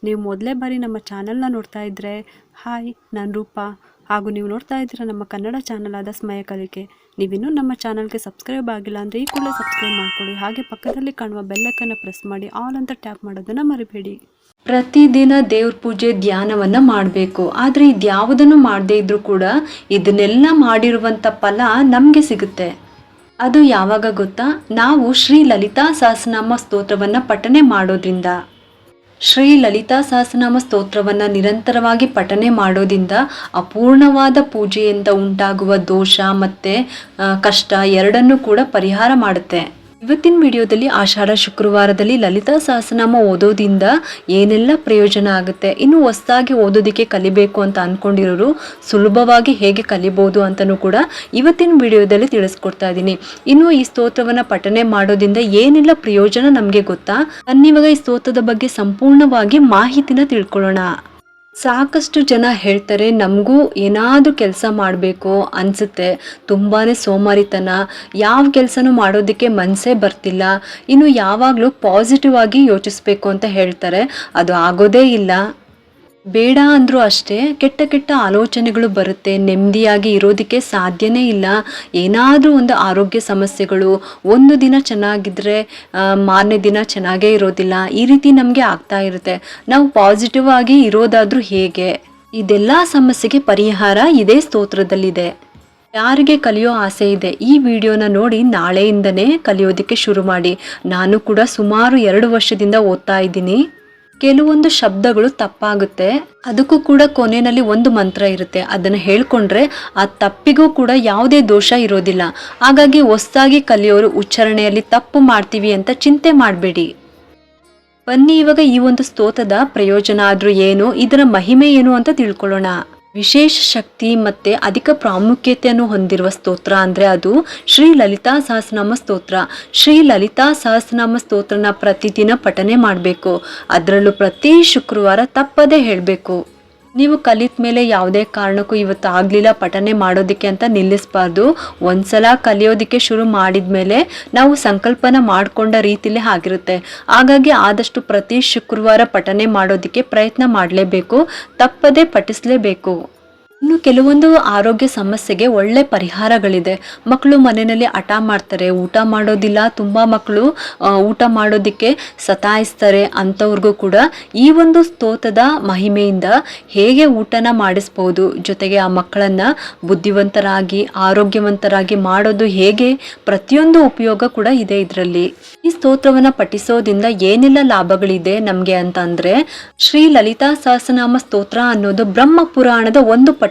ನೀವು ಮೊದಲೇ ಬಾರಿ ನಮ್ಮ ಚಾನಲ್ನ ನೋಡ್ತಾ ಇದ್ದರೆ ಹಾಯ್, ನಾನು ರೂಪಾ. ಹಾಗೂ ನೀವು ನೋಡ್ತಾ ಇದ್ದೀರಾ ನಮ್ಮ ಕನ್ನಡ ಚಾನಲ್ ಆದ ಸ್ಮಯ ಕಲಿಕೆ. ನೀವಿನ್ನೂ ನಮ್ಮ ಚಾನಲ್ಗೆ ಸಬ್ಸ್ಕ್ರೈಬ್ ಆಗಿಲ್ಲ ಅಂದರೆ ಈ ಕೂಡಲೇ ಸಬ್ಸ್ಕ್ರೈಬ್ ಮಾಡ್ಕೊಳ್ಳಿ. ಹಾಗೆ ಪಕ್ಕದಲ್ಲಿ ಕಾಣುವ ಬೆಲ್ಲೈಕನ್ನು ಪ್ರೆಸ್ ಮಾಡಿ ಆಲ್ ಅಂತ ಟ್ಯಾಪ್ ಮಾಡೋದನ್ನು ಮರಿಬೇಡಿ. ಪ್ರತಿದಿನ ದೇವ್ರ ಪೂಜೆ ಧ್ಯಾನವನ್ನು ಮಾಡಬೇಕು. ಆದರೆ ಇದ್ಯಾವುದನ್ನು ಮಾಡದೇ ಇದ್ರೂ ಕೂಡ ಇದನ್ನೆಲ್ಲ ಮಾಡಿರುವಂಥ ಫಲ ನಮಗೆ ಸಿಗುತ್ತೆ. ಅದು ಯಾವಾಗ ಗೊತ್ತಾ? ನಾವು ಶ್ರೀ ಲಲಿತಾ ಸಹಸ್ರನಾಮ ಸ್ತೋತ್ರವನ್ನು ಪಠನೆ ಮಾಡೋದ್ರಿಂದ. ಶ್ರೀ ಲಲಿತಾ ಸಹಸ್ರನಾಮ ಸ್ತೋತ್ರವನ್ನು ನಿರಂತರವಾಗಿ ಪಠನೆ ಮಾಡೋದ್ರಿಂದ ಅಪೂರ್ಣವಾದ ಪೂಜೆಯಿಂದ ಉಂಟಾಗುವ ದೋಷ ಮತ್ತು ಕಷ್ಟ ಎರಡನ್ನೂ ಕೂಡ ಪರಿಹಾರ ಮಾಡುತ್ತೆ. ಇವತ್ತಿನ ವಿಡಿಯೋದಲ್ಲಿ ಆಷಾಢ ಶುಕ್ರವಾರದಲ್ಲಿ ಲಲಿತಾ ಸಹಸ್ರನಾಮ ಓದೋದ್ರಿಂದ ಏನೆಲ್ಲ ಪ್ರಯೋಜನ ಆಗುತ್ತೆ, ಇನ್ನು ಹೊಸದಾಗಿ ಓದೋದಕ್ಕೆ ಕಲಿಬೇಕು ಅಂತ ಅಂದ್ಕೊಂಡಿರೋರು ಸುಲಭವಾಗಿ ಹೇಗೆ ಕಲಿಬೋದು ಅಂತಲೂ ಕೂಡ ಇವತ್ತಿನ ವಿಡಿಯೋದಲ್ಲಿ ತಿಳಿಸ್ಕೊಡ್ತಾ ಇದ್ದೀನಿ. ಇನ್ನು ಈ ಸ್ತೋತ್ರವನ್ನು ಪಠನೆ ಮಾಡೋದ್ರಿಂದ ಏನೆಲ್ಲ ಪ್ರಯೋಜನ ನಮಗೆ ಗೊತ್ತಾ? ಅನ್ನಿವಾಗ ಈ ಸ್ತೋತ್ರದ ಬಗ್ಗೆ ಸಂಪೂರ್ಣವಾಗಿ ಮಾಹಿತಿನ ತಿಳ್ಕೊಳ್ಳೋಣ. ಸಾಕಷ್ಟು ಜನ ಹೇಳ್ತಾರೆ, ನಮಗೂ ಏನಾದರೂ ಕೆಲಸ ಮಾಡಬೇಕು ಅನಿಸುತ್ತೆ, ತುಂಬಾ ಸೋಮಾರಿತನ, ಯಾವ ಕೆಲಸನೂ ಮಾಡೋದಕ್ಕೆ ಮನಸ್ಸೇ ಬರ್ತಿಲ್ಲ, ಇನ್ನು ಯಾವಾಗಲೂ ಪಾಸಿಟಿವ್ ಆಗಿ ಯೋಚಿಸ್ಬೇಕು ಅಂತ ಹೇಳ್ತಾರೆ. ಅದು ಆಗೋದೇ ಇಲ್ಲ. ಬೇಡ ಅಂದರೂ ಅಷ್ಟೇ ಕೆಟ್ಟ ಕೆಟ್ಟ ಆಲೋಚನೆಗಳು ಬರುತ್ತೆ, ನೆಮ್ಮದಿಯಾಗಿ ಇರೋದಕ್ಕೆ ಸಾಧ್ಯನೇ ಇಲ್ಲ. ಏನಾದರೂ ಒಂದು ಆರೋಗ್ಯ ಸಮಸ್ಯೆಗಳು, ಒಂದು ದಿನ ಚೆನ್ನಾಗಿದ್ದರೆ ಮಾರನೇ ದಿನ ಚೆನ್ನಾಗೇ ಇರೋದಿಲ್ಲ, ಈ ರೀತಿ ನಮಗೆ ಆಗ್ತಾ ಇರುತ್ತೆ. ನಾವು ಪಾಸಿಟಿವ್ ಆಗಿ ಇರೋದಾದರೂ ಹೇಗೆ? ಇದೆಲ್ಲ ಸಮಸ್ಯೆಗೆ ಪರಿಹಾರ ಇದೇ ಸ್ತೋತ್ರದಲ್ಲಿದೆ. ಯಾರಿಗೆ ಕಲಿಯೋ ಆಸೆ ಇದೆ ಈ ವಿಡಿಯೋನ ನೋಡಿ ನಾಳೆಯಿಂದನೇ ಕಲಿಯೋದಕ್ಕೆ ಶುರು ಮಾಡಿ. ನಾನು ಕೂಡ ಸುಮಾರು 2 ವರ್ಷದಿಂದ ಓದ್ತಾ ಇದ್ದೀನಿ. ಕೆಲವೊಂದು ಶಬ್ದಗಳು ತಪ್ಪಾಗುತ್ತೆ, ಅದಕ್ಕೂ ಕೂಡ ಕೊನೆಯಲ್ಲಿ ಒಂದು ಮಂತ್ರ ಇರುತ್ತೆ, ಅದನ್ನು ಹೇಳ್ಕೊಂಡ್ರೆ ಆ ತಪ್ಪಿಗೂ ಕೂಡ ಯಾವುದೇ ದೋಷ ಇರೋದಿಲ್ಲ. ಹಾಗಾಗಿ ಹೊಸದಾಗಿ ಕಲಿಯೋರು ಉಚ್ಚಾರಣೆಯಲ್ಲಿ ತಪ್ಪು ಮಾಡ್ತೀವಿ ಅಂತ ಚಿಂತೆ ಮಾಡಬೇಡಿ. ಬನ್ನಿ ಇವಾಗ ಈ ಒಂದು ಸ್ತೋತ್ರದ ಪ್ರಯೋಜನ ಆದ್ರೂ ಏನು, ಇದರ ಮಹಿಮೆ ಏನು ಅಂತ ತಿಳ್ಕೊಳ್ಳೋಣ. ವಿಶೇಷ ಶಕ್ತಿ ಮತ್ತೆ ಅಧಿಕ ಪ್ರಾಮುಖ್ಯತೆಯನ್ನು ಹೊಂದಿರುವ ಸ್ತೋತ್ರ ಅಂದರೆ ಅದು ಶ್ರೀ ಲಲಿತಾ ಸಹಸ್ರನಾಮ ಸ್ತೋತ್ರ. ಶ್ರೀ ಲಲಿತಾ ಸಹಸ್ರನಾಮ ಸ್ತೋತ್ರನ ಪ್ರತಿದಿನ ಪಠನೆ ಮಾಡಬೇಕು. ಅದರಲ್ಲೂ ಪ್ರತಿ ಶುಕ್ರವಾರ ತಪ್ಪದೇ ಹೇಳಬೇಕು. ನೀವು ಕಲಿತ ಮೇಲೆ ಯಾವುದೇ ಕಾರಣಕ್ಕೂ ಇವತ್ತು ಆಗಲಿಲ್ಲ ಪಠನೆ ಮಾಡೋದಕ್ಕೆ ಅಂತ ನಿಲ್ಲಿಸಬಾರ್ದು. ಒಂದ್ಸಲ ಕಲಿಯೋದಕ್ಕೆ ಶುರು ಮಾಡಿದ ಮೇಲೆ ನಾವು ಸಂಕಲ್ಪನ ಮಾಡಿಕೊಂಡ ರೀತಿಲೇ ಆಗಿರುತ್ತೆ. ಹಾಗಾಗಿ ಆದಷ್ಟು ಪ್ರತಿ ಶುಕ್ರವಾರ ಪಠನೆ ಮಾಡೋದಕ್ಕೆ ಪ್ರಯತ್ನ ಮಾಡಲೇಬೇಕು, ತಪ್ಪದೇ ಪಠಿಸಲೇಬೇಕು. ಇನ್ನು ಕೆಲವೊಂದು ಆರೋಗ್ಯ ಸಮಸ್ಯೆಗೆ ಒಳ್ಳೆ ಪರಿಹಾರಗಳಿದೆ. ಮಕ್ಕಳು ಮನೆಯಲ್ಲಿ ಹಠ ಮಾಡ್ತಾರೆ, ಊಟ ಮಾಡೋದಿಲ್ಲ, ತುಂಬ ಮಕ್ಕಳು ಊಟ ಮಾಡೋದಕ್ಕೆ ಸತಾಯಿಸ್ತಾರೆ. ಅಂಥವ್ರಿಗೂ ಕೂಡ ಈ ಒಂದು ಸ್ತೋತ್ರದ ಮಹಿಮೆಯಿಂದ ಹೇಗೆ ಊಟನ ಮಾಡಿಸ್ಬೋದು, ಜೊತೆಗೆ ಆ ಮಕ್ಕಳನ್ನು ಬುದ್ಧಿವಂತರಾಗಿ ಆರೋಗ್ಯವಂತರಾಗಿ ಮಾಡೋದು ಹೇಗೆ, ಪ್ರತಿಯೊಂದು ಉಪಯೋಗ ಕೂಡ ಇದೆ ಇದರಲ್ಲಿ. ಈ ಸ್ತೋತ್ರವನ್ನು ಪಠಿಸೋದ್ರಿಂದ ಏನೆಲ್ಲ ಲಾಭಗಳಿದೆ ನಮಗೆ ಅಂತಂದರೆ, ಶ್ರೀ ಲಲಿತಾ ಸಹಸ್ರನಾಮ ಸ್ತೋತ್ರ ಅನ್ನೋದು ಬ್ರಹ್ಮ ಪುರಾಣದ ಒಂದು ಪಠ್ಯ.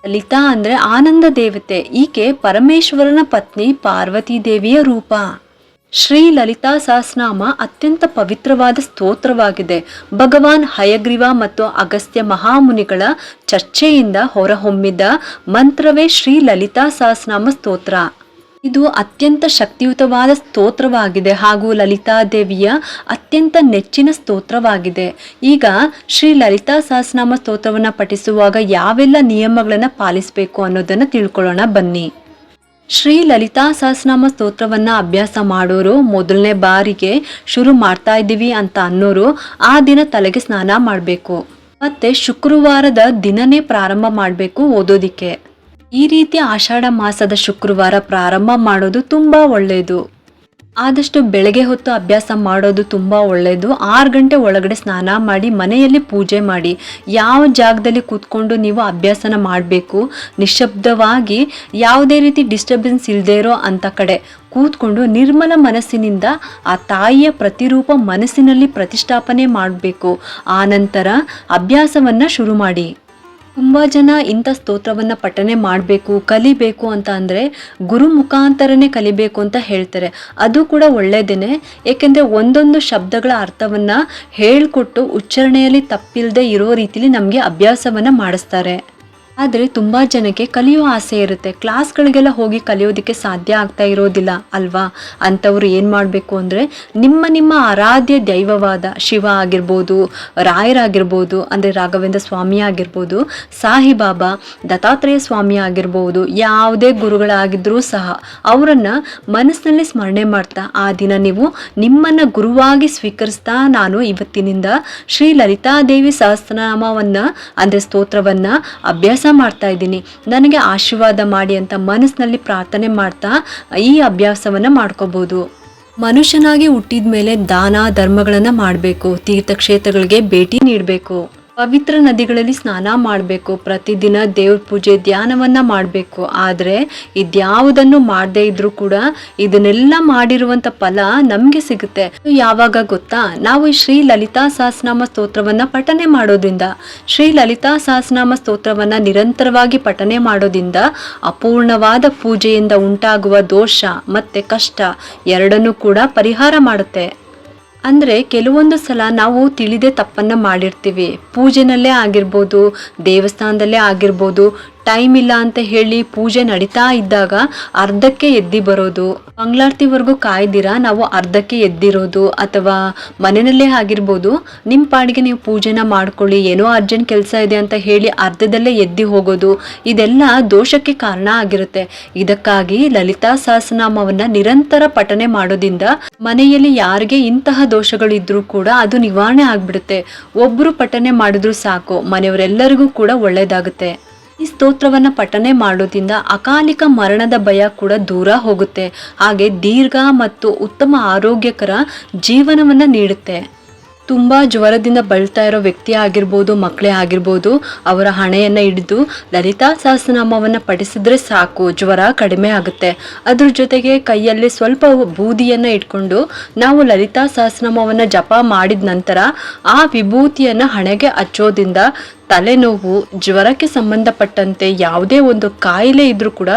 ಲಲಿತಾ ಅಂದ್ರೆ ಆನಂದ ದೇವತೆ. ಈಕೆ ಪರಮೇಶ್ವರನ ಪತ್ನಿ ಪಾರ್ವತಿ ದೇವಿಯ ರೂಪ. ಶ್ರೀ ಲಲಿತಾ ಸಹಸ್ರನಾಮ ಅತ್ಯಂತ ಪವಿತ್ರವಾದ ಸ್ತೋತ್ರವಾಗಿದೆ. ಭಗವಾನ್ ಹಯಗ್ರೀವ ಮತ್ತು ಅಗಸ್ತ್ಯ ಮಹಾಮುನಿಗಳ ಚರ್ಚೆಯಿಂದ ಹೊರಹೊಮ್ಮಿದ ಮಂತ್ರವೇ ಶ್ರೀ ಲಲಿತಾ ಸಹಸ್ರನಾಮ ಸ್ತೋತ್ರ. ಇದು ಅತ್ಯಂತ ಶಕ್ತಿಯುತವಾದ ಸ್ತೋತ್ರವಾಗಿದೆ ಹಾಗೂ ಲಲಿತಾದೇವಿಯ ಅತ್ಯಂತ ನೆಚ್ಚಿನ ಸ್ತೋತ್ರವಾಗಿದೆ. ಈಗ ಶ್ರೀ ಲಲಿತಾ ಸಹಸ್ರನಾಮ ಸ್ತೋತ್ರವನ್ನು ಪಠಿಸುವಾಗ ಯಾವೆಲ್ಲ ನಿಯಮಗಳನ್ನು ಪಾಲಿಸಬೇಕು ಅನ್ನೋದನ್ನು ತಿಳ್ಕೊಳ್ಳೋಣ ಬನ್ನಿ. ಶ್ರೀ ಲಲಿತಾ ಸಹಸ್ರನಾಮ ಸ್ತೋತ್ರವನ್ನು ಅಭ್ಯಾಸ ಮಾಡೋರು, ಮೊದಲನೇ ಬಾರಿಗೆ ಶುರು ಮಾಡ್ತಾ ಇದ್ದೀವಿ ಅಂತ ಅನ್ನೋರು ಆ ದಿನ ತಲೆಗೆ ಸ್ನಾನ ಮಾಡಬೇಕು. ಮತ್ತೆ ಶುಕ್ರವಾರದ ದಿನನೇ ಪ್ರಾರಂಭ ಮಾಡಬೇಕು ಓದೋದಿಕ್ಕೆ. ಈ ರೀತಿ ಆಷಾಢ ಮಾಸದ ಶುಕ್ರವಾರ ಪ್ರಾರಂಭ ಮಾಡೋದು ತುಂಬ ಒಳ್ಳೆಯದು. ಆದಷ್ಟು ಬೆಳಗ್ಗೆ ಹೊತ್ತು ಅಭ್ಯಾಸ ಮಾಡೋದು ತುಂಬ ಒಳ್ಳೆಯದು. 6 ಗಂಟೆ ಒಳಗಡೆ ಸ್ನಾನ ಮಾಡಿ ಮನೆಯಲ್ಲಿ ಪೂಜೆ ಮಾಡಿ. ಯಾವ ಜಾಗದಲ್ಲಿ ಕೂತ್ಕೊಂಡು ನೀವು ಅಭ್ಯಾಸನ ಮಾಡಬೇಕು, ನಿಶ್ಶಬ್ದವಾಗಿ ಯಾವುದೇ ರೀತಿ ಡಿಸ್ಟರ್ಬೆನ್ಸ್ ಇಲ್ಲದೆ ಇರೋ ಅಂಥ ಕಡೆ ಕೂತ್ಕೊಂಡು ನಿರ್ಮಲ ಮನಸ್ಸಿನಿಂದ ಆ ತಾಯಿಯ ಪ್ರತಿರೂಪ ಮನಸ್ಸಿನಲ್ಲಿ ಪ್ರತಿಷ್ಠಾಪನೆ ಮಾಡಬೇಕು. ಆ ನಂತರ ಅಭ್ಯಾಸವನ್ನು ಶುರು ಮಾಡಿ. ತುಂಬ ಜನ ಇಂಥ ಸ್ತೋತ್ರವನ್ನು ಪಠನೆ ಮಾಡಬೇಕು, ಕಲಿಬೇಕು ಅಂತ ಅಂದರೆ ಗುರು ಮುಖಾಂತರನೇ ಕಲಿಬೇಕು ಅಂತ ಹೇಳ್ತಾರೆ. ಅದು ಕೂಡ ಒಳ್ಳೆಯದೇನೆ, ಏಕೆಂದರೆ ಒಂದೊಂದು ಶಬ್ದಗಳ ಅರ್ಥವನ್ನು ಹೇಳಿಕೊಟ್ಟು ಉಚ್ಚಾರಣೆಯಲ್ಲಿ ತಪ್ಪಿಲ್ಲದೆ ಇರೋ ರೀತಿಲಿ ನಮಗೆ ಅಭ್ಯಾಸವನ್ನು ಮಾಡಿಸ್ತಾರೆ. ಆದರೆ ತುಂಬ ಜನಕ್ಕೆ ಕಲಿಯೋ ಆಸೆ ಇರುತ್ತೆ, ಕ್ಲಾಸ್ಗಳಿಗೆಲ್ಲ ಹೋಗಿ ಕಲಿಯೋದಕ್ಕೆ ಸಾಧ್ಯ ಆಗ್ತಾ ಇರೋದಿಲ್ಲ ಅಲ್ವಾ. ಅಂಥವ್ರು ಏನು ಮಾಡಬೇಕು ಅಂದರೆ ನಿಮ್ಮ ಆರಾಧ್ಯ ದೈವವಾದ ಶಿವ ಆಗಿರ್ಬೋದು, ರಾಯರಾಗಿರ್ಬೋದು ಅಂದರೆ ರಾಘವೇಂದ್ರ ಸ್ವಾಮಿ ಆಗಿರ್ಬೋದು, ಸಾಯಿಬಾಬಾ, ದತ್ತಾತ್ರೇಯ ಸ್ವಾಮಿ ಆಗಿರ್ಬೋದು, ಯಾವುದೇ ಗುರುಗಳಾಗಿದ್ದರೂ ಸಹ ಅವರನ್ನು ಮನಸ್ಸಿನಲ್ಲಿ ಸ್ಮರಣೆ ಮಾಡ್ತಾ ಆ ದಿನ ನೀವು ನಿಮ್ಮನ್ನು ಗುರುವಾಗಿ ಸ್ವೀಕರಿಸ್ತಾ ನಾನು ಇವತ್ತಿನಿಂದ ಶ್ರೀ ಲಲಿತಾದೇವಿ ಸಹಸ್ರನಾಮವನ್ನು ಅಂದರೆ ಸ್ತೋತ್ರವನ್ನು ಅಭ್ಯಾಸ ಮಾಡ್ತಾ ಇದ್ದೀನಿ, ನನಗೆ ಆಶೀರ್ವಾದ ಮಾಡಿ ಅಂತ ಮನಸ್ಸಿನಲ್ಲಿ ಪ್ರಾರ್ಥನೆ ಮಾಡ್ತಾ ಈ ಅಭ್ಯಾಸವನ್ನು ಮಾಡ್ಕೋಬಹುದು. ಮನುಷ್ಯನಾಗಿ ಹುಟ್ಟಿದ ಮೇಲೆ ದಾನ ಧರ್ಮಗಳನ್ನು ಮಾಡಬೇಕು, ತೀರ್ಥಕ್ಷೇತ್ರಗಳಿಗೆ ಭೇಟಿ ನೀಡಬೇಕು, ಪವಿತ್ರ ನದಿಗಳಲ್ಲಿ ಸ್ನಾನ ಮಾಡಬೇಕು, ಪ್ರತಿದಿನ ದೇವ್ರ ಪೂಜೆ ಧ್ಯಾನವನ್ನು ಮಾಡಬೇಕು. ಆದರೆ ಇದ್ಯಾವುದನ್ನು ಮಾಡದೇ ಇದ್ರೂ ಕೂಡ ಇದನ್ನೆಲ್ಲ ಮಾಡಿರುವಂಥ ಫಲ ನಮಗೆ ಸಿಗುತ್ತೆ. ಯಾವಾಗ ಗೊತ್ತಾ, ನಾವು ಈ ಶ್ರೀ ಲಲಿತಾ ಸಹಸ್ರನಾಮ ಸ್ತೋತ್ರವನ್ನು ಪಠನೆ ಮಾಡೋದ್ರಿಂದ, ಶ್ರೀ ಲಲಿತಾ ಸಹಸ್ರನಾಮ ಸ್ತೋತ್ರವನ್ನು ನಿರಂತರವಾಗಿ ಪಠನೆ ಮಾಡೋದ್ರಿಂದ ಅಪೂರ್ಣವಾದ ಪೂಜೆಯಿಂದ ಉಂಟಾಗುವ ದೋಷ ಮತ್ತು ಕಷ್ಟ ಎರಡನ್ನೂ ಕೂಡ ಪರಿಹಾರ ಮಾಡುತ್ತೆ. ಅಂದರೆ ಕೆಲವೊಂದು ಸಲ ನಾವು ತಿಳಿದೇ ತಪ್ಪನ್ನು ಮಾಡಿರ್ತೀವಿ. ಪೂಜೆನಲ್ಲೇ ಆಗಿರ್ಬೋದು, ದೇವಸ್ಥಾನದಲ್ಲೇ ಆಗಿರ್ಬೋದು, ಟೈಮ್ ಇಲ್ಲ ಅಂತ ಹೇಳಿ ಪೂಜೆ ನಡೀತಾ ಇದ್ದಾಗ ಅರ್ಧಕ್ಕೆ ಎದ್ದಿ ಬರೋದು, ಮಂಗಳಾರತಿವರೆಗೂ ಕಾಯ್ದಿರಾ ನಾವು ಅರ್ಧಕ್ಕೆ ಎದ್ದಿರೋದು, ಅಥವಾ ಮನೆಯಲ್ಲೇ ಆಗಿರ್ಬೋದು ನಿಮ್ಮ ಪಾಡಿಗೆ ನೀವು ಪೂಜೆನ ಮಾಡ್ಕೊಳ್ಳಿ, ಏನೋ ಅರ್ಜೆಂಟ್ ಕೆಲಸ ಇದೆ ಅಂತ ಹೇಳಿ ಅರ್ಧದಲ್ಲೇ ಎದ್ದಿ ಹೋಗೋದು, ಇದೆಲ್ಲ ದೋಷಕ್ಕೆ ಕಾರಣ ಆಗಿರುತ್ತೆ. ಇದಕ್ಕಾಗಿ ಲಲಿತಾ ಸಹಸ್ರನಾಮವನ್ನು ನಿರಂತರ ಪಠನೆ ಮಾಡೋದ್ರಿಂದ ಮನೆಯಲ್ಲಿ ಯಾರಿಗೆ ಇಂತಹ ದೋಷಗಳು ಇದ್ರೂ ಕೂಡ ಅದು ನಿವಾರಣೆ ಆಗ್ಬಿಡುತ್ತೆ. ಒಬ್ಬರು ಪಠನೆ ಮಾಡಿದ್ರು ಸಾಕು, ಮನೆಯವರೆಲ್ಲರಿಗೂ ಕೂಡ ಒಳ್ಳೆಯದಾಗುತ್ತೆ. ಈ ಸ್ತೋತ್ರವನ್ನು ಪಠನೆ ಮಾಡೋದ್ರಿಂದ ಅಕಾಲಿಕ ಮರಣದ ಭಯ ಕೂಡ ದೂರ ಹೋಗುತ್ತೆ, ಹಾಗೆ ದೀರ್ಘ ಮತ್ತು ಉತ್ತಮ ಆರೋಗ್ಯಕರ ಜೀವನವನ್ನು ನೀಡುತ್ತೆ. ತುಂಬ ಜ್ವರದಿಂದ ಬಳಲ್ತಾ ಇರೋ ವ್ಯಕ್ತಿ ಆಗಿರ್ಬೋದು, ಮಕ್ಕಳೇ ಆಗಿರ್ಬೋದು, ಅವರ ಹಣೆಯನ್ನು ಹಿಡಿದು ಲಲಿತಾ ಸಹಸ್ರನಾಮವನ್ನು ಪಠಿಸಿದ್ರೆ ಸಾಕು, ಜ್ವರ ಕಡಿಮೆ ಆಗುತ್ತೆ. ಅದ್ರ ಜೊತೆಗೆ ಕೈಯಲ್ಲಿ ಸ್ವಲ್ಪ ಬೂದಿಯನ್ನು ಇಟ್ಕೊಂಡು ನಾವು ಲಲಿತಾ ಸಹಸ್ರನಾಮವನ್ನು ಜಪ ಮಾಡಿದ ನಂತರ ಆ ವಿಭೂತಿಯನ್ನು ಹಣೆಗೆ ಹಚ್ಚೋದ್ರಿಂದ ತಲೆನೋವು, ಜ್ವರಕ್ಕೆ ಸಂಬಂಧಪಟ್ಟಂತೆ ಯಾವುದೇ ಒಂದು ಕಾಯಿಲೆ ಇದ್ರೂ ಕೂಡ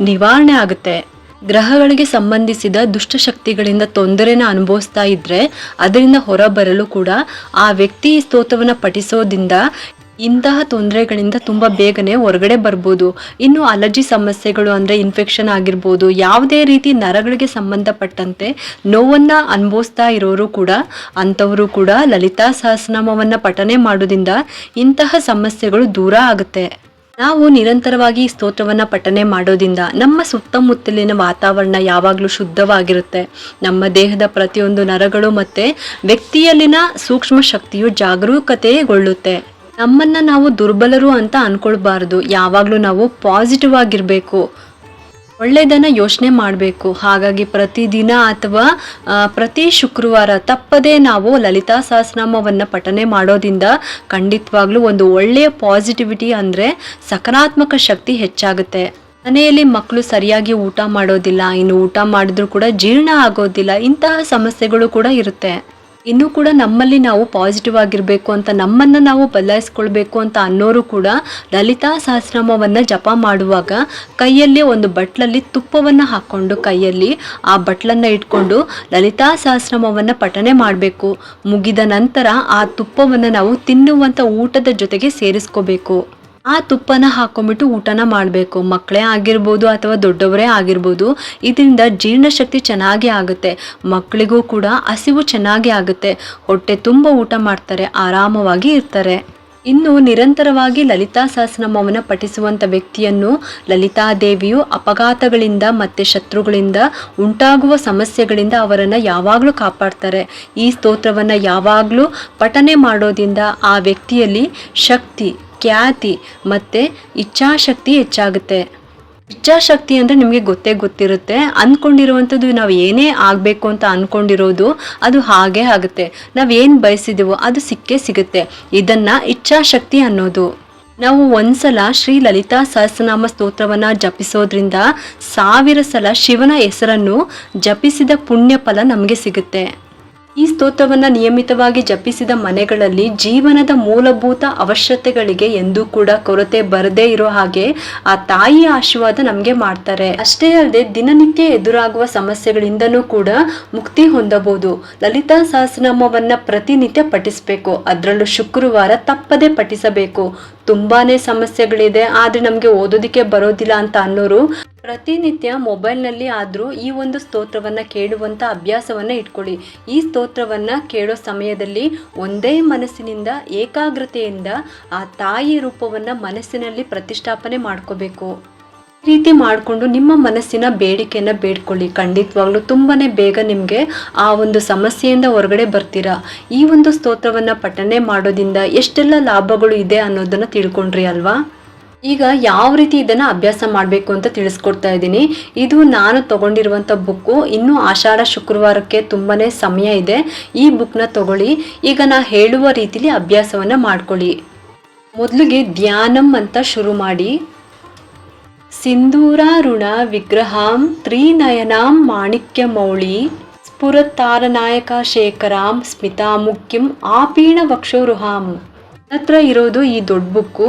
ನಿವಾರಣೆ ಆಗುತ್ತೆ. ಗ್ರಹಗಳಿಗೆ ಸಂಬಂಧಿಸಿದ ದುಷ್ಟಶಕ್ತಿಗಳಿಂದ ತೊಂದರೆನ ಅನುಭವಿಸ್ತಾ ಇದ್ರೆ ಅದರಿಂದ ಹೊರಬರಲು ಕೂಡ ಆ ವ್ಯಕ್ತಿ ಸ್ತೋತ್ರವನ್ನು ಪಠಿಸೋದ್ರಿಂದ ಇಂತಹ ತೊಂದರೆಗಳಿಂದ ತುಂಬ ಬೇಗನೆ ಹೊರಗಡೆ ಬರ್ಬೋದು. ಇನ್ನು ಅಲರ್ಜಿ ಸಮಸ್ಯೆಗಳು ಅಂದರೆ ಇನ್ಫೆಕ್ಷನ್ ಆಗಿರ್ಬೋದು, ಯಾವುದೇ ರೀತಿ ನರಗಳಿಗೆ ಸಂಬಂಧಪಟ್ಟಂತೆ ನೋವನ್ನು ಅನುಭವಿಸ್ತಾ ಇರೋರು ಕೂಡ ಅಂಥವರು ಕೂಡ ಲಲಿತಾ ಸಹಸ್ರನಾಮವನ್ನು ಪಠನೆ ಮಾಡೋದ್ರಿಂದ ಇಂತಹ ಸಮಸ್ಯೆಗಳು ದೂರ ಆಗುತ್ತೆ. ನಾವು ನಿರಂತರವಾಗಿ ಈ ಸ್ತೋತ್ರವನ್ನು ಪಠನೆ ಮಾಡೋದ್ರಿಂದ ನಮ್ಮ ಸುತ್ತಮುತ್ತಲಿನ ವಾತಾವರಣ ಯಾವಾಗಲೂ ಶುದ್ಧವಾಗಿರುತ್ತೆ. ನಮ್ಮ ದೇಹದ ಪ್ರತಿಯೊಂದು ನರಗಳು ಮತ್ತು ವ್ಯಕ್ತಿಯಲ್ಲಿನ ಸೂಕ್ಷ್ಮ ಶಕ್ತಿಯು ಜಾಗರೂಕತೆಗೊಳ್ಳುತ್ತೆ. ನಮ್ಮನ್ನು ನಾವು ದುರ್ಬಲರು ಅಂತ ಅಂದ್ಕೊಳ್ಬಾರ್ದು, ಯಾವಾಗಲೂ ನಾವು ಪಾಸಿಟಿವ್ ಆಗಿರಬೇಕು, ಒಳ್ಳೆಯದನ್ನು ಯೋಚನೆ ಮಾಡಬೇಕು. ಹಾಗಾಗಿ ಪ್ರತಿದಿನ ಅಥವಾ ಪ್ರತಿ ಶುಕ್ರವಾರ ತಪ್ಪದೇ ನಾವು ಲಲಿತಾ ಸಹಸ್ರನಾಮವನ್ನು ಪಠನೆ ಮಾಡೋದ್ರಿಂದ ಖಂಡಿತವಾಗ್ಲೂ ಒಂದು ಒಳ್ಳೆಯ ಪಾಸಿಟಿವಿಟಿ ಅಂದರೆ ಸಕಾರಾತ್ಮಕ ಶಕ್ತಿ ಹೆಚ್ಚಾಗುತ್ತೆ. ಮನೆಯಲ್ಲಿ ಮಕ್ಕಳು ಸರಿಯಾಗಿ ಊಟ ಮಾಡೋದಿಲ್ಲ, ಇನ್ನು ಊಟ ಮಾಡಿದ್ರೂ ಕೂಡ ಜೀರ್ಣ ಆಗೋದಿಲ್ಲ, ಇಂತಹ ಸಮಸ್ಯೆಗಳು ಕೂಡ ಇರುತ್ತೆ. ಇನ್ನೂ ಕೂಡ ನಮ್ಮಲ್ಲಿ ನಾವು ಪಾಸಿಟಿವ್ ಆಗಿರಬೇಕು ಅಂತ, ನಮ್ಮನ್ನು ನಾವು ಬದಲಾಯಿಸ್ಕೊಳ್ಬೇಕು ಅಂತ ಅನ್ನೋರು ಕೂಡ ಲಲಿತಾ ಸಹಸ್ರನಾಮವನ್ನು ಜಪ ಮಾಡುವಾಗ ಕೈಯಲ್ಲಿ ಒಂದು ಬಟ್ಲಲ್ಲಿ ತುಪ್ಪವನ್ನು ಹಾಕ್ಕೊಂಡು ಕೈಯಲ್ಲಿ ಆ ಬಟ್ಲನ್ನು ಇಟ್ಕೊಂಡು ಲಲಿತಾ ಸಹಸ್ರನಾಮವನ್ನು ಪಠನೆ ಮಾಡಬೇಕು. ಮುಗಿದ ನಂತರ ಆ ತುಪ್ಪವನ್ನು ನಾವು ತಿನ್ನುವಂಥ ಊಟದ ಜೊತೆಗೆ ಸೇರಿಸ್ಕೋಬೇಕು. ಆ ತುಪ್ಪನ ಹಾಕೊಂಡ್ಬಿಟ್ಟು ಊಟನ ಮಾಡಬೇಕು. ಮಕ್ಕಳೇ ಆಗಿರ್ಬೋದು ಅಥವಾ ದೊಡ್ಡವರೇ ಆಗಿರ್ಬೋದು, ಇದರಿಂದ ಜೀರ್ಣಶಕ್ತಿ ಚೆನ್ನಾಗಿ ಆಗುತ್ತೆ. ಮಕ್ಕಳಿಗೂ ಕೂಡ ಹಸಿವು ಚೆನ್ನಾಗಿ ಆಗುತ್ತೆ, ಹೊಟ್ಟೆ ತುಂಬ ಊಟ ಮಾಡ್ತಾರೆ, ಆರಾಮವಾಗಿ ಇರ್ತಾರೆ. ಇನ್ನು ನಿರಂತರವಾಗಿ ಲಲಿತಾ ಸಹಸ್ರನಾಮವನ್ನು ಪಠಿಸುವಂಥ ವ್ಯಕ್ತಿಯನ್ನು ಲಲಿತಾದೇವಿಯು ಅಪಘಾತಗಳಿಂದ ಮತ್ತು ಶತ್ರುಗಳಿಂದ ಉಂಟಾಗುವ ಸಮಸ್ಯೆಗಳಿಂದ ಅವರನ್ನು ಯಾವಾಗಲೂ ಕಾಪಾಡ್ತಾರೆ. ಈ ಸ್ತೋತ್ರವನ್ನು ಯಾವಾಗಲೂ ಪಠನೆ ಮಾಡೋದ್ರಿಂದ ಆ ವ್ಯಕ್ತಿಯಲ್ಲಿ ಶಕ್ತಿ, ಖ್ಯಾತಿ ಮತ್ತು ಇಚ್ಛಾಶಕ್ತಿ ಹೆಚ್ಚಾಗುತ್ತೆ. ಇಚ್ಛಾಶಕ್ತಿ ಅಂದರೆ ನಿಮಗೆ ಗೊತ್ತಿರುತ್ತೆ, ಅಂದ್ಕೊಂಡಿರುವಂಥದ್ದು ನಾವು ಏನೇ ಆಗಬೇಕು ಅಂತ ಅಂದ್ಕೊಂಡಿರೋದು ಅದು ಹಾಗೇ ಆಗುತ್ತೆ. ನಾವೇನು ಬಯಸಿದೆವೋ ಅದು ಸಿಕ್ಕೇ ಸಿಗುತ್ತೆ. ಇದನ್ನು ಇಚ್ಛಾಶಕ್ತಿ ಅನ್ನೋದು. ನಾವು ಒಂದ್ಸಲ ಶ್ರೀ ಲಲಿತಾ ಸಹಸ್ರನಾಮ ಸ್ತೋತ್ರವನ್ನು ಜಪಿಸೋದ್ರಿಂದ 1000 ಸಲ ಶಿವನ ಹೆಸರನ್ನು ಜಪಿಸಿದ ಪುಣ್ಯ ಫಲ ನಮಗೆ ಸಿಗುತ್ತೆ. ಈ ಸ್ತೋತ್ರವನ್ನು ನಿಯಮಿತವಾಗಿ ಜಪಿಸಿದ ಮನೆಗಳಲ್ಲಿ ಜೀವನದ ಮೂಲಭೂತ ಅವಶ್ಯಕತೆಗಳಿಗೆ ಎಂದೂ ಕೂಡ ಕೊರತೆ ಬರದೇ ಇರೋ ಹಾಗೆ ಆ ತಾಯಿಯ ಆಶೀರ್ವಾದ ನಮಗೆ ಮಾಡ್ತಾರೆ. ಅಷ್ಟೇ ಅಲ್ಲದೆ ದಿನನಿತ್ಯ ಎದುರಾಗುವ ಸಮಸ್ಯೆಗಳಿಂದನೂ ಕೂಡ ಮುಕ್ತಿ ಹೊಂದಬಹುದು. ಲಲಿತಾ ಸಹಸ್ರನಾಮವನ್ನ ಪ್ರತಿನಿತ್ಯ ಪಠಿಸಬೇಕು. ಅದರಲ್ಲೂ ಶುಕ್ರವಾರ ತಪ್ಪದೆ ಪಠಿಸಬೇಕು. ತುಂಬಾನೇ ಸಮಸ್ಯೆಗಳಿದೆ ಆದ್ರೆ ನಮಗೆ ಓದೋದಿಕ್ಕೆ ಬರೋದಿಲ್ಲ ಅಂತ ಅನ್ನೋರು ಪ್ರತಿನಿತ್ಯ ಮೊಬೈಲ್ನಲ್ಲಿ ಆದರೂ ಈ ಒಂದು ಸ್ತೋತ್ರವನ್ನು ಕೇಳುವಂಥ ಅಭ್ಯಾಸವನ್ನು ಇಟ್ಕೊಳ್ಳಿ. ಈ ಸ್ತೋತ್ರವನ್ನು ಕೇಳೋ ಸಮಯದಲ್ಲಿ ಒಂದೇ ಮನಸ್ಸಿನಿಂದ ಏಕಾಗ್ರತೆಯಿಂದ ಆ ತಾಯಿ ರೂಪವನ್ನು ಮನಸ್ಸಿನಲ್ಲಿ ಪ್ರತಿಷ್ಠಾಪನೆ ಮಾಡ್ಕೋಬೇಕು. ಈ ರೀತಿ ಮಾಡಿಕೊಂಡು ನಿಮ್ಮ ಮನಸ್ಸಿನ ಬೇಡಿಕೆಯನ್ನು ಬೇಡ್ಕೊಳ್ಳಿ. ಖಂಡಿತವಾಗ್ಲೂ ತುಂಬಾ ಬೇಗ ನಿಮಗೆ ಆ ಒಂದು ಸಮಸ್ಯೆಯಿಂದ ಹೊರಗಡೆ ಬರ್ತೀರಾ. ಈ ಒಂದು ಸ್ತೋತ್ರವನ್ನು ಪಠನೆ ಮಾಡೋದ್ರಿಂದ ಎಷ್ಟೆಲ್ಲ ಲಾಭಗಳು ಇದೆ ಅನ್ನೋದನ್ನು ತಿಳ್ಕೊಂಡ್ರಿ ಅಲ್ವಾ? ಈಗ ಯಾವ ರೀತಿ ಇದನ್ನು ಅಭ್ಯಾಸ ಮಾಡಬೇಕು ಅಂತ ತಿಳಿಸ್ಕೊಡ್ತಾ ಇದ್ದೀನಿ. ಇದು ನಾನು ತಗೊಂಡಿರುವಂಥ ಬುಕ್ಕು. ಇನ್ನೂ ಆಷಾಢ ಶುಕ್ರವಾರಕ್ಕೆ ತುಂಬಾ ಸಮಯ ಇದೆ. ಈ ಬುಕ್ನ ತಗೊಳ್ಳಿ. ಈಗ ನಾ ಹೇಳುವ ರೀತಿಲಿ ಅಭ್ಯಾಸವನ್ನು ಮಾಡ್ಕೊಳ್ಳಿ. ಮೊದಲಿಗೆ ಧ್ಯಾನಂ ಅಂತ ಶುರು ಮಾಡಿ. ಸಿಂಧೂರಾರುಣ ವಿಗ್ರಹಾಂ ತ್ರಿನಯನಾಂ ಮಾಣಿಕ್ಯ ಮೌಳಿ ಸ್ಫುರತ್ತಾರನಾಯಕ ಶೇಖರಾಂ ಸ್ಮಿತಾಮುಖ್ಯಂ ಆಪೀಣ ವಕ್ಷೋರುಹಾಂ. ಹತ್ರ ಇರೋದು ಈ ದೊಡ್ಡ ಬುಕ್ಕು.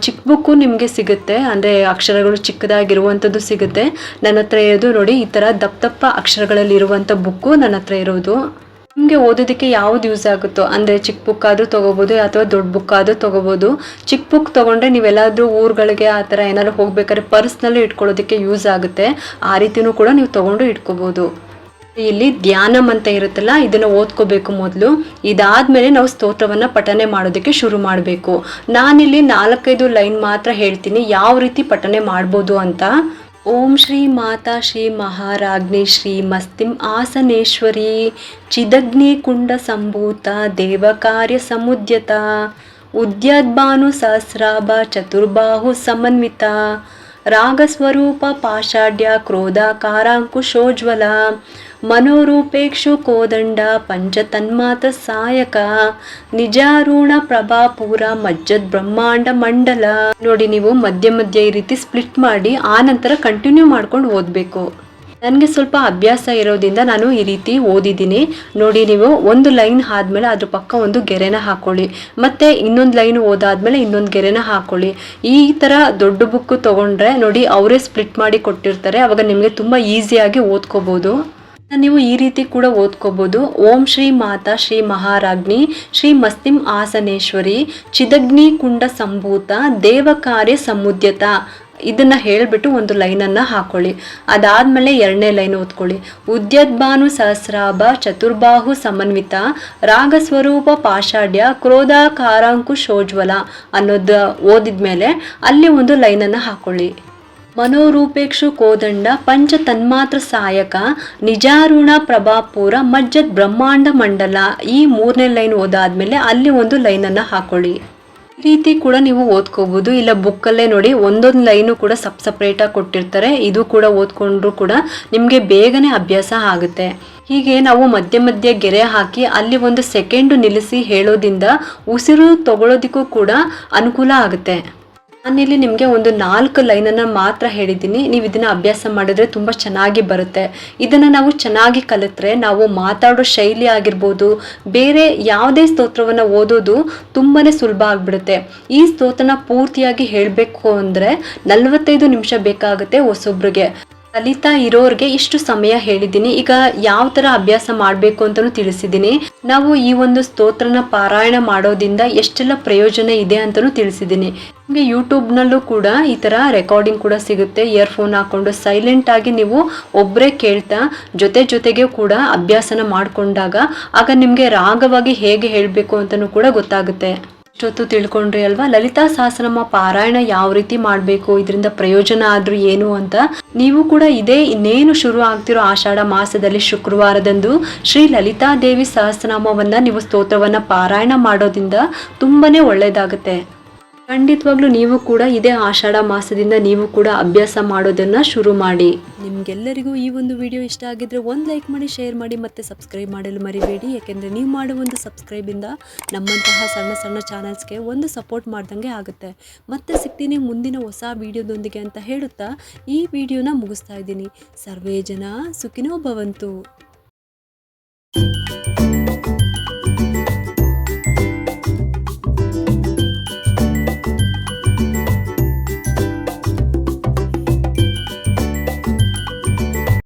ಚಿಕ್ಕ ಬುಕ್ಕು ನಿಮಗೆ ಸಿಗುತ್ತೆ, ಅಂದರೆ ಅಕ್ಷರಗಳು ಚಿಕ್ಕದಾಗಿರುವಂಥದ್ದು ಸಿಗುತ್ತೆ. ನನ್ನ ಹತ್ರ ಇರೋದು ನೋಡಿ ಈ ಥರ ದಪ್ಪ ಅಕ್ಷರಗಳಲ್ಲಿ ಇರುವಂಥ ಬುಕ್ಕು ನನ್ನ ಹತ್ರ ಇರೋದು. ನಿಮಗೆ ಓದೋದಕ್ಕೆ ಯಾವ್ದು ಯೂಸ್ ಆಗುತ್ತೋ, ಅಂದರೆ ಚಿಕ್ಕ ಬುಕ್ ಆದರೂ ತೊಗೋಬೋದು ಅಥವಾ ದೊಡ್ಡ ಬುಕ್ ಆದರೂ ತೊಗೋಬೋದು. ಚಿಕ್ಕ ಬುಕ್ ತೊಗೊಂಡ್ರೆ ನೀವೆಲ್ಲಾದರೂ ಊರುಗಳಿಗೆ ಆ ಥರ ಏನಾದ್ರು ಹೋಗ್ಬೇಕಾದ್ರೆ ಪರ್ಸ್ನಲ್ಲಿ ಇಟ್ಕೊಳ್ಳೋದಕ್ಕೆ ಯೂಸ್ ಆಗುತ್ತೆ. ಆ ರೀತಿಯೂ ಕೂಡ ನೀವು ತೊಗೊಂಡು ಇಟ್ಕೋಬೋದು. ಇಲ್ಲಿ ಧ್ಯಾನಂ ಅಂತ ಇರುತ್ತಲ್ಲ, ಇದನ್ನು ಓದ್ಕೋಬೇಕು ಮೊದಲು. ಇದಾದ್ಮೇಲೆ ನಾವು ಸ್ತೋತ್ರವನ್ನು ಪಠನೆ ಮಾಡೋದಕ್ಕೆ ಶುರು ಮಾಡಬೇಕು. ನಾನಿಲ್ಲಿ 4-5 ಲೈನ್ ಮಾತ್ರ ಹೇಳ್ತೀನಿ ಯಾವ ರೀತಿ ಪಠನೆ ಮಾಡ್ಬೋದು ಅಂತ. ಓಂ ಶ್ರೀ ಮಾತಾ ಶ್ರೀ ಮಹಾರಾಜ್ಞಿ ಶ್ರೀ ಮಸ್ತಿಂ ಆಸನೇಶ್ವರಿ ಚಿದಗ್ನಿ ಕುಂಡ ಸಂಭೂತ ದೇವಕಾರ್ಯ ಸಮುದ್ಯತ ಉದ್ಯದ್ಭಾನು ಸಹಸ್ರಾಭ ಚತುರ್ಬಾಹು ಸಮನ್ವಿತ ರಾಗಸ್ವರೂಪ ಪಾಷಾಢ್ಯ ಕ್ರೋಧಾಕಾರಾಂಕುಶೋಜ್ವಲ ಮನೋರೂಪೇಕ್ಷು ಕೋದಂಡ ಪಂಚತನ್ಮಾತ್ರ ಸಾಯಕ ನಿಜಾರೂಢ ಪ್ರಭಾಪೂರ ಮಜ್ಜದ್ ಬ್ರಹ್ಮಾಂಡ ಮಂಡಲ. ನೋಡಿ, ನೀವು ಮಧ್ಯ ಈ ರೀತಿ ಸ್ಪ್ಲಿಟ್ ಮಾಡಿ ಆ ನಂತರ ಕಂಟಿನ್ಯೂ ಮಾಡ್ಕೊಂಡು ಓದಬೇಕು. ನನಗೆ ಸ್ವಲ್ಪ ಅಭ್ಯಾಸ ಇರೋದ್ರಿಂದ ನಾನು ಈ ರೀತಿ ಓದಿದ್ದೀನಿ. ನೋಡಿ, ನೀವು ಒಂದು ಲೈನ್ ಆದಮೇಲೆ ಅದ್ರ ಪಕ್ಕ ಒಂದು ಗೆರೆನ ಹಾಕೊಳ್ಳಿ, ಮತ್ತೆ ಇನ್ನೊಂದು ಲೈನ್ ಓದಾದ್ಮೇಲೆ ಇನ್ನೊಂದು ಗೆರೆನ ಹಾಕೊಳ್ಳಿ. ಈ ಥರ ದೊಡ್ಡ ಬುಕ್ಕು ತೊಗೊಂಡ್ರೆ ನೋಡಿ ಅವರೇ ಸ್ಪ್ಲಿಟ್ ಮಾಡಿ ಕೊಟ್ಟಿರ್ತಾರೆ. ಅವಾಗ ನಿಮಗೆ ತುಂಬ ಈಸಿಯಾಗಿ ಓದ್ಕೋಬೋದು. ನೀವು ಈ ರೀತಿ ಕೂಡ ಓದ್ಕೋಬೋದು. ಓಂ ಶ್ರೀ ಮಾತಾ ಶ್ರೀ ಮಹಾರಾಜ್ಞಿ ಶ್ರೀ ಮಸ್ತಿಂ ಆಸನೇಶ್ವರಿ ಚಿದಗ್ನಿ ಕುಂಡ ಸಂಭೂತ ದೇವಕಾರ್ಯ ಸಮುದ್ಯತ. ಇದನ್ನು ಹೇಳಿಬಿಟ್ಟು ಒಂದು ಲೈನನ್ನು ಹಾಕೊಳ್ಳಿ. ಅದಾದಮೇಲೆ 2ನೇ ಲೈನ್ ಓದ್ಕೊಳ್ಳಿ. ಉದ್ಯದ್ಭಾನು ಸಹಸ್ರಾಭ ಚತುರ್ಬಾಹು ಸಮನ್ವಿತ ರಾಗಸ್ವರೂಪ ಪಾಷಾಢ್ಯ ಕ್ರೋಧಾಕಾರಾಂಕುಶೋಜ್ವಲ ಅನ್ನೋದು ಓದಿದ್ಮೇಲೆ ಅಲ್ಲಿ ಒಂದು ಲೈನನ್ನು ಹಾಕೊಳ್ಳಿ. ಮನೋರೂಪೇಕ್ಷು ಕೋದಂಡ ಪಂಚ ತನ್ಮಾತ್ರ ಸಾಯಕ ನಿಜಾರುಣ ಪ್ರಭಾಪೂರ ಮಜ್ಜದ್ ಬ್ರಹ್ಮಾಂಡ ಮಂಡಲ. ಈ 3ನೇ ಲೈನ್ ಓದಾದ್ಮೇಲೆ ಅಲ್ಲಿ ಒಂದು ಲೈನನ್ನು ಹಾಕೊಳ್ಳಿ. ಈ ರೀತಿ ಕೂಡ ನೀವು ಓದ್ಕೋಬಹುದು. ಇಲ್ಲ ಬುಕ್ಕಲ್ಲೇ ನೋಡಿ ಒಂದೊಂದು ಲೈನು ಕೂಡ ಸಪ್ರೇಟಾಗಿ ಕೊಟ್ಟಿರ್ತಾರೆ. ಇದು ಕೂಡ ಓದ್ಕೊಂಡ್ರು ಕೂಡ ನಿಮಗೆ ಬೇಗನೆ ಅಭ್ಯಾಸ ಆಗುತ್ತೆ. ಹೀಗೆ ನಾವು ಮಧ್ಯ ಗೆರೆ ಹಾಕಿ ಅಲ್ಲಿ ಒಂದು ಸೆಕೆಂಡು ನಿಲ್ಲಿಸಿ ಹೇಳೋದ್ರಿಂದ ಉಸಿರು ತಗೊಳ್ಳೋದಕ್ಕೂ ಕೂಡ ಅನುಕೂಲ ಆಗುತ್ತೆ. ನಾನಿಲ್ಲಿ ನಿಮಗೆ ಒಂದು 4 ಲೈನನ್ನು ಮಾತ್ರ ಹೇಳಿದ್ದೀನಿ. ನೀವು ಇದನ್ನು ಅಭ್ಯಾಸ ಮಾಡಿದ್ರೆ ತುಂಬ ಚೆನ್ನಾಗಿ ಬರುತ್ತೆ. ಇದನ್ನು ನಾವು ಚೆನ್ನಾಗಿ ಕಲಿತ್ರೆ ನಾವು ಮಾತಾಡೋ ಶೈಲಿ ಆಗಿರ್ಬೋದು, ಬೇರೆ ಯಾವುದೇ ಸ್ತೋತ್ರವನ್ನು ಓದೋದು ತುಂಬಾ ಸುಲಭ ಆಗಿಬಿಡುತ್ತೆ. ಈ ಸ್ತೋತ್ರನ ಪೂರ್ತಿಯಾಗಿ ಹೇಳಬೇಕು ಅಂದರೆ 45 ನಿಮಿಷ ಬೇಕಾಗುತ್ತೆ ಹೊಸೊಬ್ರಿಗೆ. ಕಲಿತಾ ಇರೋರಿಗೆ ಇಷ್ಟು ಸಮಯ ಹೇಳಿದ್ದೀನಿ. ಈಗ ಯಾವ ಥರ ಅಭ್ಯಾಸ ಮಾಡಬೇಕು ಅಂತಲೂ ತಿಳಿಸಿದ್ದೀನಿ. ನಾವು ಈ ಒಂದು ಸ್ತೋತ್ರನ ಪಾರಾಯಣ ಮಾಡೋದ್ರಿಂದ ಎಷ್ಟೆಲ್ಲ ಪ್ರಯೋಜನ ಇದೆ ಅಂತಲೂ ತಿಳಿಸಿದ್ದೀನಿ. ನಿಮಗೆ ಯೂಟ್ಯೂಬ್ನಲ್ಲೂ ಕೂಡ ಈ ಥರ ರೆಕಾರ್ಡಿಂಗ್ ಕೂಡ ಸಿಗುತ್ತೆ. ಇಯರ್ಫೋನ್ ಹಾಕ್ಕೊಂಡು ಸೈಲೆಂಟಾಗಿ ನೀವು ಒಬ್ಬರೇ ಕೇಳ್ತಾ ಜೊತೆಗೆ ಕೂಡ ಅಭ್ಯಾಸನ ಮಾಡಿಕೊಂಡಾಗ ಆಗ ನಿಮಗೆ ರಾಗವಾಗಿ ಹೇಗೆ ಹೇಳಬೇಕು ಅಂತಲೂ ಕೂಡ ಗೊತ್ತಾಗುತ್ತೆ. ಇಷ್ಟೊತ್ತು ತಿಳ್ಕೊಂಡ್ರಿ ಅಲ್ವಾ ಲಲಿತಾ ಸಹಸ್ರನಾಮ ಪಾರಾಯಣ ಯಾವ ರೀತಿ ಮಾಡಬೇಕು, ಇದರಿಂದ ಪ್ರಯೋಜನ ಆದ್ರೂ ಏನು ಅಂತ. ನೀವು ಕೂಡ ಇನ್ನೇನು ಶುರು ಆಗ್ತಿರೋ ಆಷಾಢ ಮಾಸದಲ್ಲಿ ಶುಕ್ರವಾರದಂದು ಶ್ರೀ ಲಲಿತಾ ದೇವಿ ಸಹಸ್ರನಾಮವನ್ನ ನೀವು ಸ್ತೋತ್ರವನ್ನ ಪಾರಾಯಣ ಮಾಡೋದ್ರಿಂದ ತುಂಬಾನೇ ಒಳ್ಳೇದಾಗುತ್ತೆ. ಖಂಡಿತವಾಗ್ಲೂ ನೀವು ಕೂಡ ಇದೇ ಆಷಾಢ ಮಾಸದಿಂದ ನೀವು ಕೂಡ ಅಭ್ಯಾಸ ಮಾಡೋದನ್ನ ಶುರು ಮಾಡಿ. ನಿಮ್ಗೆಲ್ಲರಿಗೂ ಈ ಒಂದು ವಿಡಿಯೋ ಇಷ್ಟ ಆಗಿದ್ರೆ ಒಂದು ಲೈಕ್ ಮಾಡಿ, ಶೇರ್ ಮಾಡಿ, ಮತ್ತೆ ಸಬ್ಸ್ಕ್ರೈಬ್ ಮಾಡಲು ಮರಿಬೇಡಿ. ಯಾಕೆಂದರೆ ನೀವು ಮಾಡುವ ಒಂದು ಸಬ್ಸ್ಕ್ರೈಬಿಂದ ನಮ್ಮಂತಹ ಸಣ್ಣ ಚಾನಲ್ಸ್ಗೆ ಒಂದು ಸಪೋರ್ಟ್ ಮಾಡ್ದಂಗೆ ಆಗುತ್ತೆ. ಮತ್ತೆ ಸಿಗ್ತೀನಿ ಮುಂದಿನ ಹೊಸ ವಿಡಿಯೋದೊಂದಿಗೆ ಅಂತ ಹೇಳುತ್ತಾ ಈ ವಿಡಿಯೋನ ಮುಗಿಸ್ತಾ ಇದ್ದೀನಿ. ಸರ್ವೇ ಜನ ಸುಖಿನೋ ಭವಂತು.